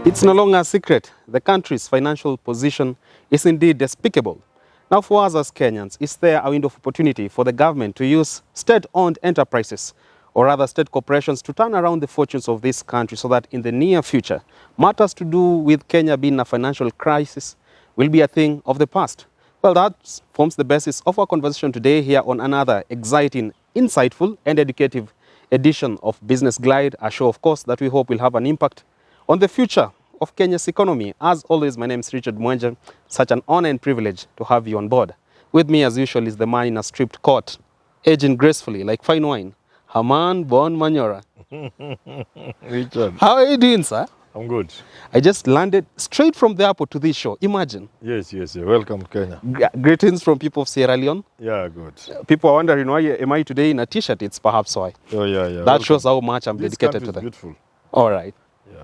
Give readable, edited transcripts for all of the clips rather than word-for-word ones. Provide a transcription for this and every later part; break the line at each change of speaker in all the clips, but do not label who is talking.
It's no longer a secret. The country's financial position is indeed despicable. Now, for us as Kenyans, is there a window of opportunity for the government to use state-owned enterprises or rather state corporations to turn around the fortunes of this country so that in the near future, matters to do with Kenya being in a financial crisis will be a thing of the past? Well, that forms the basis of our conversation today here on another exciting, insightful and educative edition of Business Glide, a show, of course, that we hope will have an impact on the future of Kenya's economy. As always, my name is Richard Mwenje. Such an honor and privilege to have you on board. With me, as usual, is the man in a stripped coat, aging gracefully like fine wine, Herman Manyora.
Richard.
How are you doing, sir?
I'm good.
I just landed straight from the airport to this show. Imagine.
Yes. Welcome, Kenya.
Greetings from people of Sierra Leone.
Yeah, good.
People are wondering, why am I today in a t-shirt? It's perhaps why.
Oh, yeah.
That
Welcome.
shows how much I'm
This
dedicated
country
to
is
them.
beautiful.
All right.
Yeah.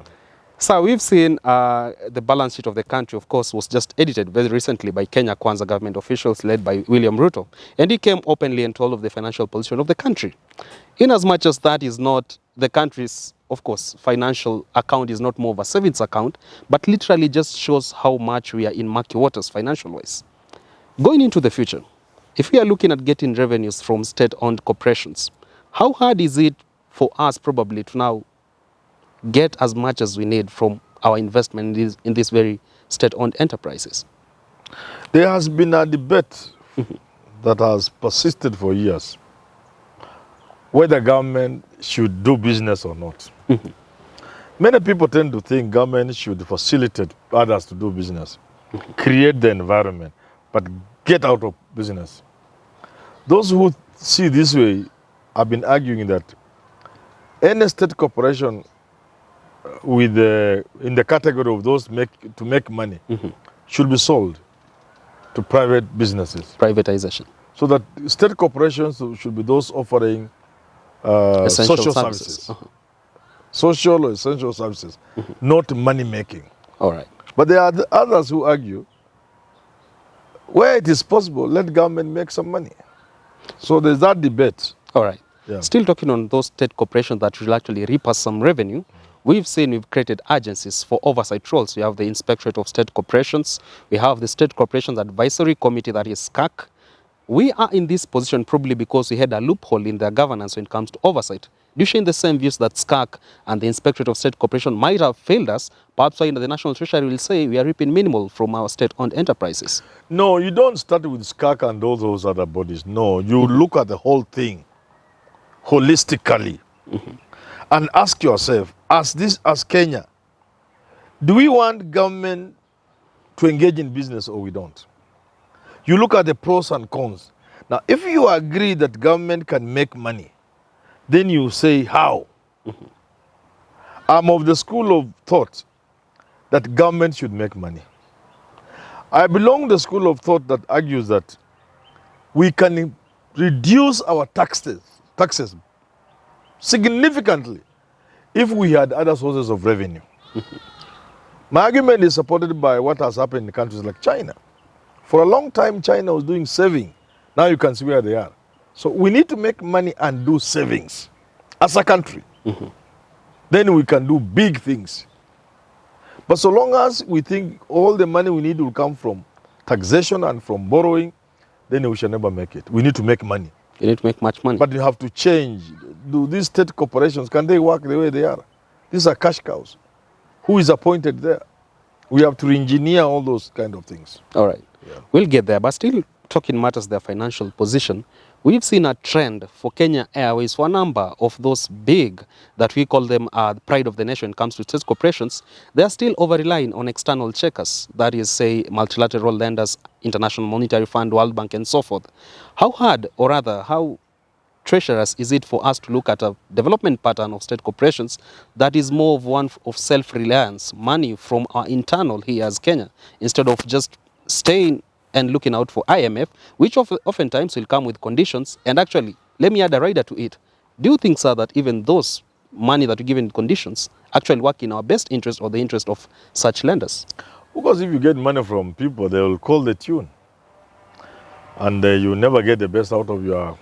So we've seen the balance sheet of the country, of course, was just edited very recently by Kenya Kwanza government officials led by William Ruto. And he came openly and told of the financial position of the country. In as much as that is not the country's, of course, financial account is not more of a savings account, but literally just shows how much we are in murky waters financial-wise. Going into the future, if we are looking at getting revenues from state-owned corporations, how hard is it for us probably to now get as much as we need from our investment in these very state-owned enterprises?
There has been a debate that has persisted for years whether government should do business or not. Many people tend to think government should facilitate others to do business, create the environment, but get out of business. Those who see this way have been arguing that any state corporation with in the category of those to make money should be sold to private businesses.
Privatization.
So that state corporations should be those offering social services. Social or essential services, not money making.
All right.
But there are others who argue, where it is possible, let government make some money. So there's that debate.
All right.
Yeah.
Still talking on those state corporations that will actually reap us some revenue, we've created agencies for oversight roles. We have the Inspectorate of State Corporations. We have the State Corporations Advisory Committee, that is SCAC. We are in this position probably because we had a loophole in their governance when it comes to oversight. Do you share the same views that SCAC and the Inspectorate of State Corporation might have failed us? Perhaps why the National Treasury will say we are reaping minimal from our state-owned enterprises.
No, you don't start with SCAC and all those other bodies. No, you look at the whole thing holistically and ask yourself, as Kenya, do we want government to engage in business or we don't? You look at the pros and cons. Now, if you agree that government can make money, then you say how. I'm of the school of thought that government should make money. I belong to the school of thought that argues that we can reduce our taxes significantly if we had other sources of revenue. My argument is supported by what has happened in countries like China. For a long time, China was doing saving. Now you can see where they are. So we need to make money and do savings as a country. Then we can do big things. But so long as we think all the money we need will come from taxation and from borrowing, then we shall never make it. We need to make money.
You need to make much money.
But you have to change. Do these state corporations, can they work the way they are? These are cash cows. Who is appointed there? We have to re-engineer all those kind of things.
All right.
Yeah.
We'll get there, but still talking matters their financial position. We've seen a trend for Kenya Airways for a number of those big, that we call them the pride of the nation when it comes to state corporations. They are still over-relying on external checkers, that is, say, multilateral lenders, International Monetary Fund, World Bank, and so forth. How hard, or rather, how treacherous is it for us to look at a development pattern of state corporations that is more of one of self-reliance, money from our internal here as Kenya, instead of just staying and looking out for IMF, which oftentimes will come with conditions. And actually, let me add a rider to it. Do you think, sir, that even those money that we give in conditions actually work in our best interest or the interest of such lenders?
Because if you get money from people, they will call the tune. And you never get the best out of your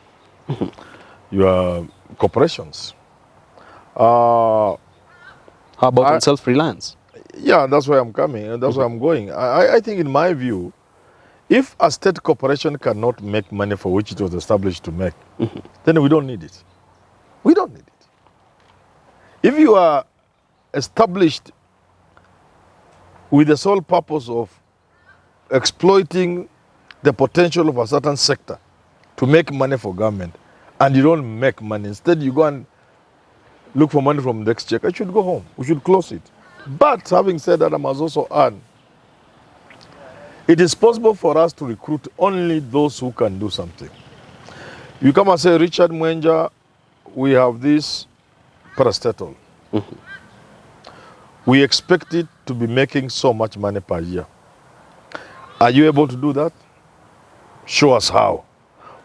corporations.
How about on self-reliance?
Yeah, that's why I'm coming, and that's why I'm going. I think, in my view, if a state corporation cannot make money for which it was established to make, then we don't need it. We don't need it. If you are established with the sole purpose of exploiting the potential of a certain sector to make money for government, and you don't make money, instead you go and look for money from the exchequer, I should go home. We should close it. But having said that, I must also add, it is possible for us to recruit only those who can do something. You come and say, Richard Mwenja, we have this Parastatal. We expect it to be making so much money per year. Are you able to do that? Show us how.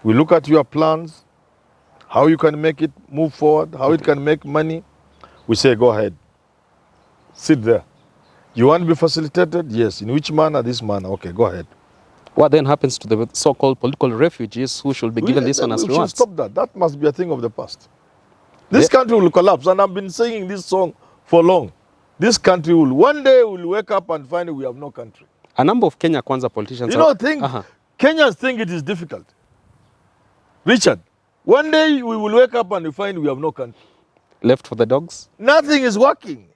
We look at your plans, how you can make it move forward, how it can make money. We say, go ahead. Sit there. You want to be facilitated? Yes. In which manner? This manner. Okay, go ahead.
What then happens to the so-called political refugees who should be given this one as
we
rewards?
should stop that. That must be a thing of the past. This country will collapse, and I've been singing this song for long. This country will, one day we'll wake up and find we have no country.
A number of Kenya Kwanza politicians...
Kenyans think it is difficult. Richard, one day we will wake up and we find we have no country.
Left for the dogs?
Nothing is working.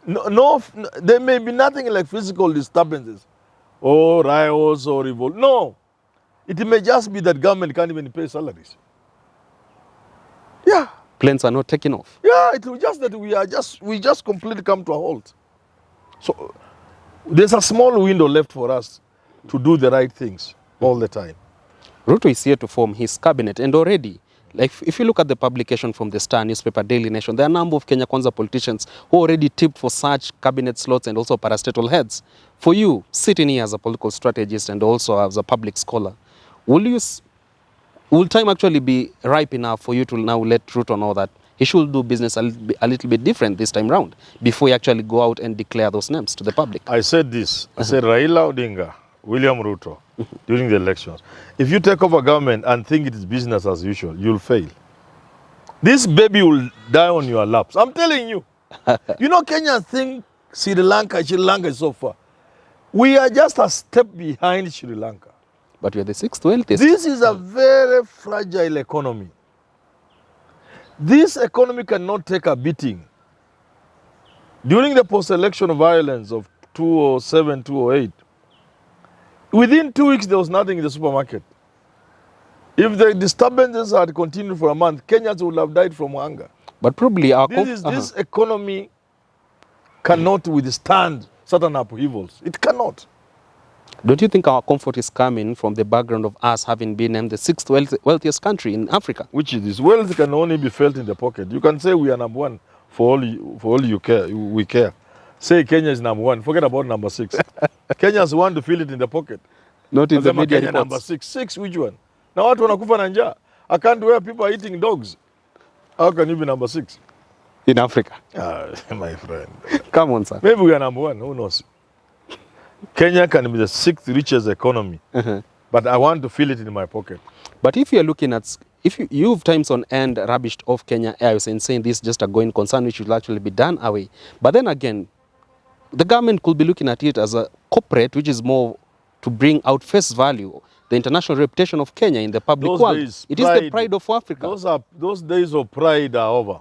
No, there may be nothing like physical disturbances or riots or revolt. No. It may just be that government can't even pay salaries. Yeah.
Planes are not taking off.
Yeah, it will just that we just completely come to a halt. So there's a small window left for us to do the right things all the time.
Ruto is here to form his cabinet, and already, like if you look at the publication from the Star newspaper, Daily Nation, there are a number of Kenya Kwanza politicians who already tipped for such cabinet slots and also parastatal heads. For you, sitting here as a political strategist and also as a public scholar, will time actually be ripe enough for you to now let Ruto know that he should do business a little bit different this time round before you actually go out and declare those names to the public?
I said this. I said Raila Odinga, William Ruto, during the elections. If you take over government and think it is business as usual, you'll fail. This baby will die on your laps. I'm telling you. You know, Kenyans think Sri Lanka is so far. We are just a step behind Sri Lanka.
But you're the sixth wealthiest.
This is a very fragile economy. This economy cannot take a beating. During the post-election violence of 2007, 2008, within 2 weeks there was nothing in the supermarket. If the disturbances had continued for a month, Kenyans would have died from hunger.
But probably our
this economy cannot withstand certain upheavals. It cannot.
Don't you think our comfort is coming from the background of us having been named the sixth wealthiest country in Africa?
Which is this? Wealth can only be felt in the pocket. You can say we are number one for all you care. We care. Say Kenya is number one. Forget about number 6. Kenyans want to feel it in the pocket.
Not in the media
Kenya
reports.
Number 6. 6, which one? Now watu wanakufa na njaa. I can't where people are eating dogs. How can you be number 6?
In Africa.
My friend.
Come on, sir.
Maybe we are number 1. Who knows? Kenya can be the 6th richest economy. But I want to feel it in my pocket.
But if you're looking at, if you've times on end rubbished off Kenya Airways and saying this is just a going concern which will actually be done away. But then again, the government could be looking at it as a corporate, which is more to bring out face value, the international reputation of Kenya in the public world. It is the pride of Africa.
Those days of pride are over.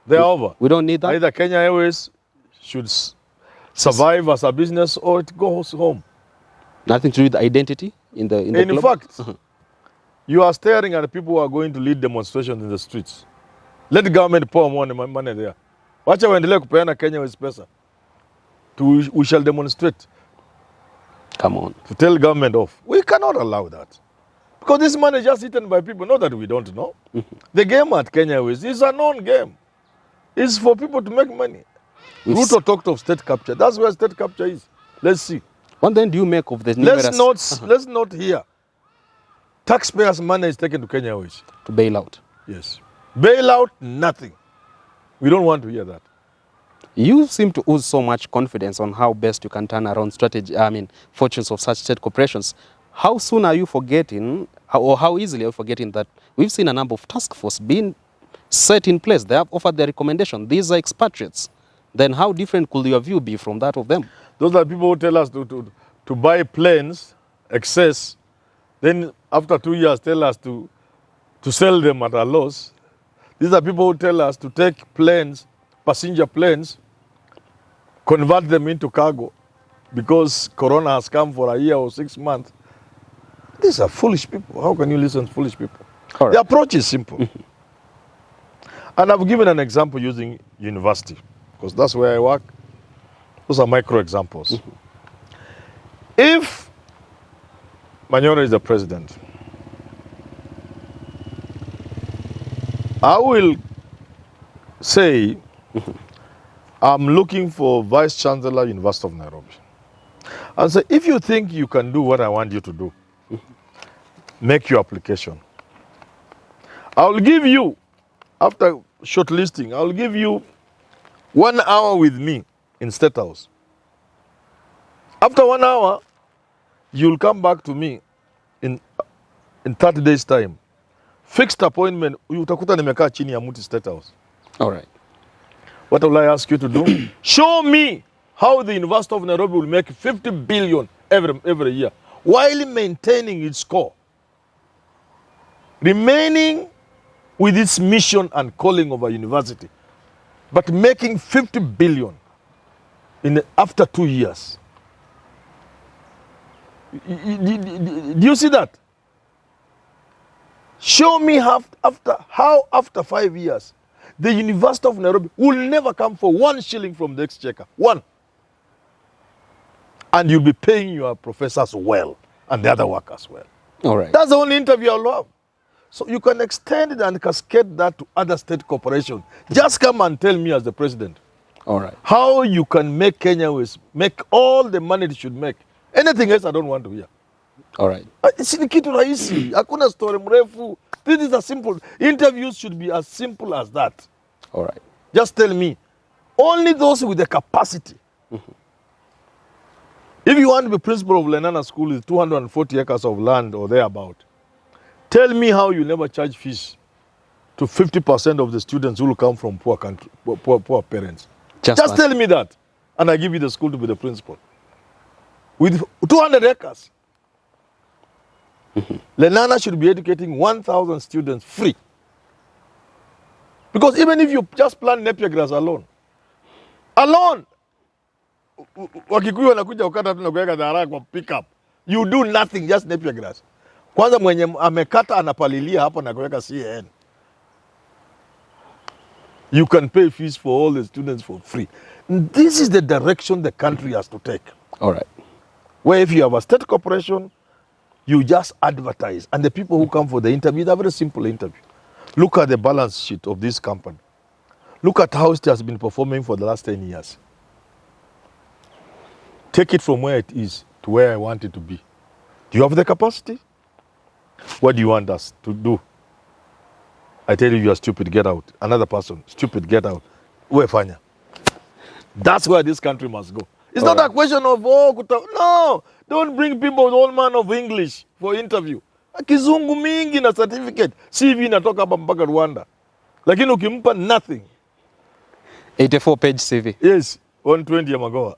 They are over.
We don't need that.
Either Kenya Airways should survive as a business or it goes home.
Nothing to do with identity in the
in fact, you are staring at the people who are going to lead demonstrations in the streets. Let the government pour money there. Wacha waendelee kupeana Kenya Airways pesa. We shall demonstrate.
Come on.
To tell government off. We cannot allow that. Because this money is just eaten by people. Not that we don't know. The game at Kenya Airways is a known game. It's for people to make money. Ruto talked of state capture. That's where state capture is. Let's see.
What then do you make of the numerous...
Let's not hear. Taxpayers' money is taken to Kenya Airways.
To bail out.
Yes. Bail out, nothing. We don't want to hear that.
You seem to ooze so much confidence on how best you can turn around fortunes of such state corporations. How soon are you forgetting, or how easily are you forgetting that we've seen a number of task force being set in place? They have offered their recommendation. These are expatriates. then how different could your view be from that of them?
Those are people who tell us to buy planes, excess, then after 2 years tell us to sell them at a loss. These are people who tell us to take planes, passenger planes, convert them into cargo because Corona has come for a year or 6 months. These are foolish people. How can you listen to foolish people?
All right.
The approach is simple. And I've given an example using university because that's where I work. Those are micro examples. If Manyora is the president, I will say I'm looking for Vice Chancellor, University of Nairobi. And say, if you think you can do what I want you to do, make your application. I'll give you, after shortlisting, I'll give you 1 hour with me in State House. After 1 hour, you'll come back to me in 30 days' time. Fixed appointment, utakuta nimekaa chini ya mti State House.
All right.
What will I ask you to do? Show me how the University of Nairobi will make 50 billion every year while maintaining its core, remaining with its mission and calling of a university, but making 50 billion after 2 years. Do you see that? Show me how after 5 years, the University of Nairobi will never come for 1 shilling from the exchequer. 1. And you'll be paying your professors well and the other workers well.
All right.
That's the only interview I'll have. So you can extend it and cascade that to other state corporations. Just come and tell me as the president.
All right.
How you can make Kenya make all the money it should make. Anything else I don't want to hear.
All right.
Si ni kitu rahisi. Hakuna story mrefu. This is a simple. Interviews should be as simple as that.
All right.
Just tell me. Only those with the capacity. If you want to be principal of Lenana School with 240 acres of land or thereabout, tell me how you never charge fees to 50% of the students who will come from poor parents. Just tell me that, and I give you the school to be the principal. With 200 acres. Lenana should be educating 1,000 students free. Because even if you just plant Napier grass alone, Wakikuyu wanakuja ukata tu na kuweka dharau kwa pick up. You do nothing, just Napier grass. Kwanza mwenye amekata anapalilia hapo na kuweka CAN. You can pay fees for all the students for free. This is the direction the country has to take.
All right.
Where if you have a state corporation, you just advertise. And the people who come for the interview, it's a very simple interview. Look at the balance sheet of this company. Look at how it has been performing for the last 10 years. Take it from where it is to where I want it to be. Do you have the capacity? What do you want us to do? I tell you are stupid, get out. Another person, stupid, get out. Fanya. That's where this country must go. It's not a question of, no, don't bring people with all manner of English for interview. Kizungu mingi na certificate. CV inatoka hapa mpaka Rwanda. Lakini ukimpa nothing.
84-page CV.
Yes, 120 ya magoa.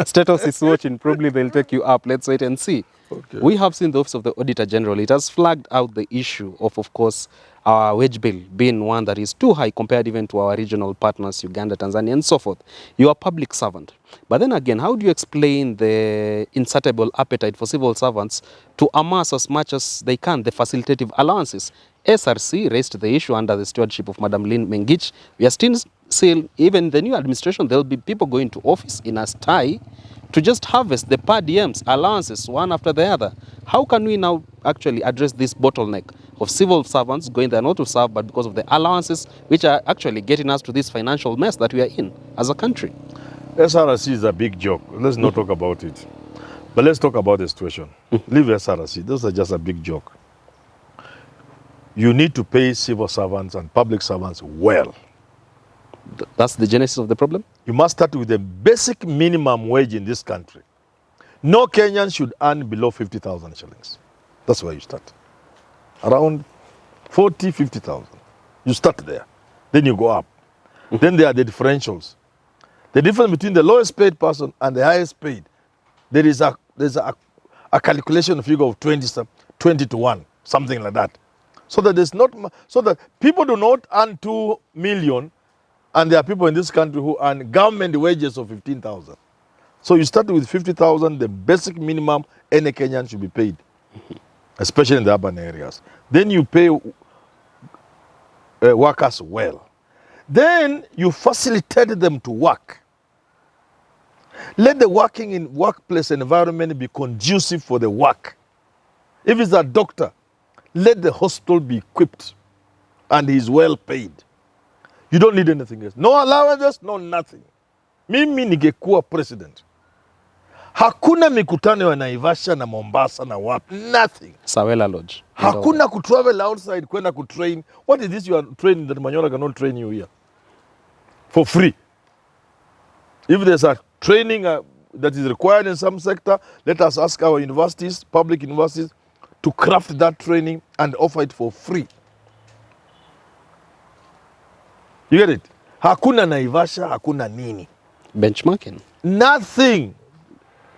Status is watching. Probably they'll take you up. Let's wait and see.
Okay.
We have seen the Office of the Auditor General. It has flagged out the issue of course, our wage bill being one that is too high compared even to our regional partners, Uganda, Tanzania, and so forth. You are a public servant. But then again, how do you explain the insatiable appetite for civil servants to amass as much as they can the facilitative allowances? SRC raised the issue under the stewardship of Madam Lynn Mengich. We are still, even the new administration, there will be people going to office in a tie to just harvest the per diems, allowances, one after the other. How can we now actually address this bottleneck of civil servants going there not to serve, but because of the allowances, which are actually getting us to this financial mess that we are in as a country?
SRC is a big joke. Let's not talk about it. But let's talk about the situation. Leave SRC. Those are just a big joke. You need to pay civil servants and public servants well.
That's the genesis of the problem?
You must start with the basic minimum wage in this country. No Kenyan should earn below 50,000 shillings. That's where you start. Around 40, 50,000. You start there. Then you go up. Then there are the differentials. The difference between the lowest paid person and the highest paid, there's a calculation figure of 20 to 1, something like that. So that there's not, so that people do not earn 2 million, and there are people in this country who earn government wages of 15,000. So you start with 50,000, the basic minimum any Kenyan should be paid, especially in the urban areas. Then you pay workers well. Then you facilitate them to work. Let the working in workplace environment be conducive for the work. If it's a doctor, let the hospital be equipped and he's well paid. You don't need anything else. No allowances, no nothing. Mimi ningekuwa president, hakuna mikutano ya Naivasha na Mombasa na wapi, nothing.
Sawela Lodge.
Hakuna kutravel outside kwenda kutrain. What is this you are training that Manyora cannot train you here? For free. If there's a training that is required in some sector, let us ask our universities, public universities, to craft that training and offer it for free. You get it? Hakuna Naivasha, hakuna nini.
Benchmarking.
Nothing.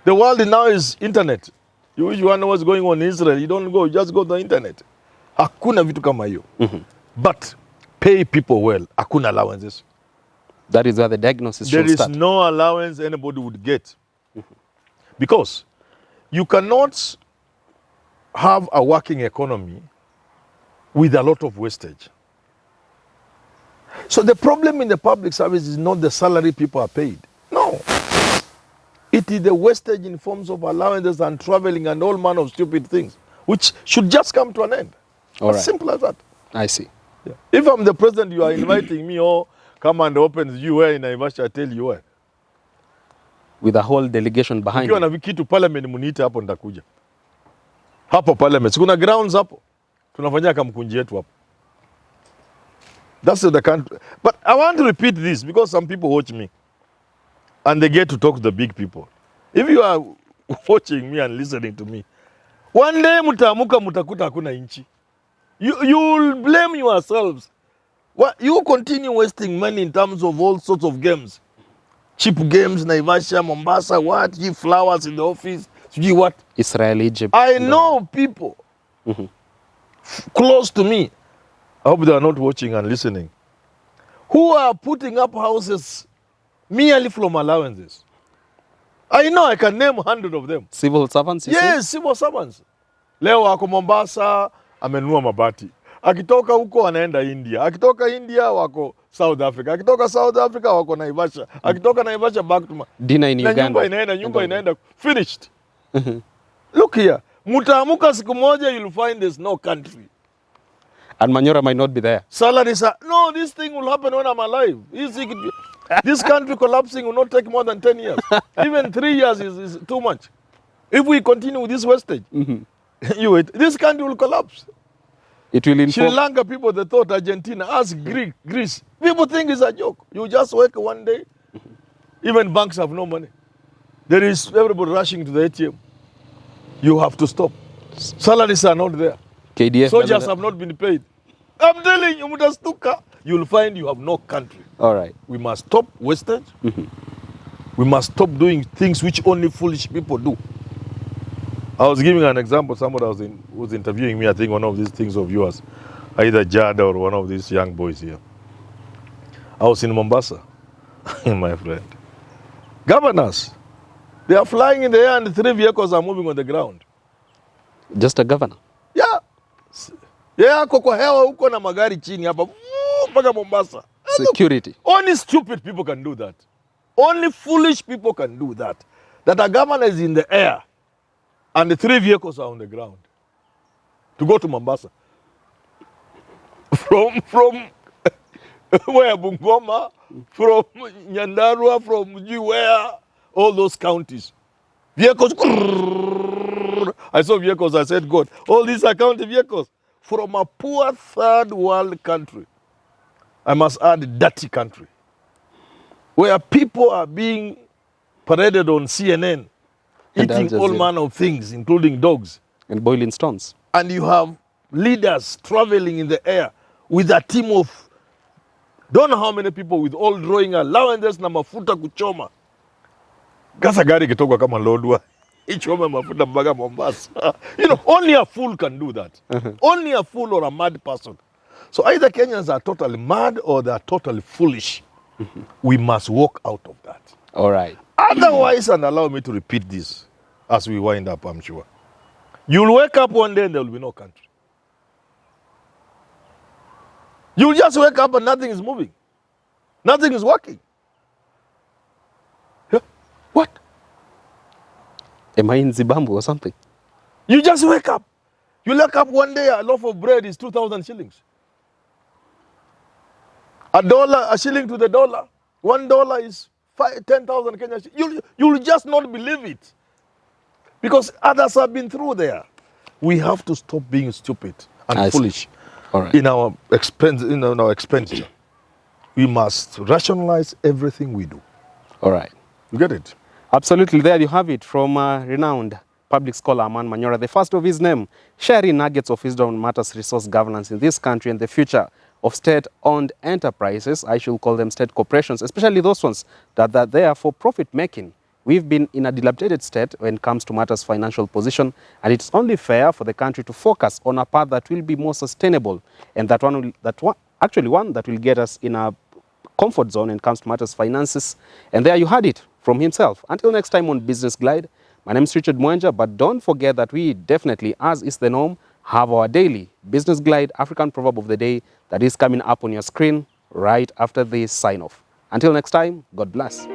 The world now is internet. You wish you want to know what's going on in Israel, you don't go, you just go to the internet. Hakuna vitu kama hiyo. But pay people well. Hakuna allowances.
That is where the diagnosis should start.
There is no allowance anybody would get. Because you cannot have a working economy with a lot of wastage. So the problem in the public service is not the salary people are paid. No. It is the wastage in forms of allowances and traveling and all manner of stupid things, which should just come to an end.
All right.
Simple as that.
I see.
Yeah. If I'm the president, you are inviting me, or come and open you where in Naivasha, I tell you where.
With a whole delegation behind
Ukiwa
you.
na kitu parliament muniite hapo nitakuja. Hapo parliament. Kuna grounds hapo. Tunafanyia kamkunji yetu hapo. That's the country. But I want to repeat this because some people watch me and they get to talk to the big people. If you are watching me and listening to me, one day mutaamuka mutakuta hakuna inchi. You'll blame yourselves. You continue wasting money in terms of all sorts of games. Cheap games, Naivasha, Mombasa, what? You flowers in the office, you what?
Israel, Egypt.
I know people close to me, I hope they are not watching and listening, who are putting up houses merely from allowances. I know, I can name 100 of them.
Civil servants, you
Yes,
say?
civil servants. Leo wako Mombasa, amenunua mabati. Akitoka huko anaenda India. Akitoka India wako South Africa. Akitoka South Africa wako Naivasha. Akitoka Naivasha back to
Dinner in Uganda.
Nyumba inaenda finished. Look here. Mutaamuka siku moja, you'll find there's no country.
And Manyora might not be there.
Salaries are, no, this thing will happen when I'm alive. This country collapsing will not take more than 10 years. Even 3 years is too much. If we continue with this wastage, you wait, this country will collapse.
It will inform.
Sri Lanka people, they thought Argentina, ask Greece. People think it's a joke. You just wake one day, even banks have no money. There is everybody rushing to the ATM. You have to stop. Salaries are not there.
KDF.
Soldiers have not been paid. I'm telling you, mutastuka. You'll find you have no country.
All right.
We must stop wastage. We must stop doing things which only foolish people do. I was giving an example. Somebody was interviewing me, I think one of these things of yours, either Jad or one of these young boys here. I was in Mombasa, my friend. Governors, they are flying in the air and 3 vehicles are moving on the ground.
Just a governor?
Yeah. Yeah, kwa hewa huko na magari chini hapa mpaka Mombasa.
Security.
Only stupid people can do that. Only foolish people can do that. That a governor is in the air and the 3 vehicles are on the ground to go to Mombasa. From where? Bungoma, from Nyandarua, from where? All those counties. Vehicles. I saw vehicles, I said, God, all these are county vehicles. From a poor third world country, I must add dirty country, where people are being paraded on CNN, eating all manner of things, including dogs.
And boiling stones.
And you have leaders traveling in the air with a team of Don't know how many people with all drawing allowances na mafuta kuchoma. Gasa gari kitogwa kama lodwa. Ichome mafuta mpaka Mombasa. You know, only a fool can do that. Only a fool or a mad person. So either Kenyans are totally mad or they are totally foolish. We must walk out of that.
All right.
Otherwise, and allow me to repeat this as we wind up, I'm sure. You'll wake up one day and there will be no country. You'll just wake up and nothing is moving. Nothing is working. Yeah. What?
Am I in Zimbabwe or something?
You just wake up. You wake up one day, a loaf of bread is 2,000 shillings. A shilling to the dollar. $1 is 10,000 Kenya shillings. You'll just not believe it. Because others have been through there. We have to stop being stupid and foolish.
All right.
in our expenditure. We must rationalize everything we do.
All right.
You get it?
Absolutely. There you have it from renowned public scholar Herman Manyora, the first of his name, sharing nuggets of wisdom on matters resource governance in this country and the future of state-owned enterprises. I should call them state corporations, especially those ones that are there for profit making. We've been in a dilapidated state when it comes to matters financial position, and it's only fair for the country to focus on a path that will be more sustainable, and one that will get us in a comfort zone when it comes to matters finances. And there you had it from himself. Until next time on Business Glide, my name is Richard Mwenja, but don't forget that we definitely, as is the norm, have our daily Business Glide African proverb of the day that is coming up on your screen right after this sign off. Until next time, God bless.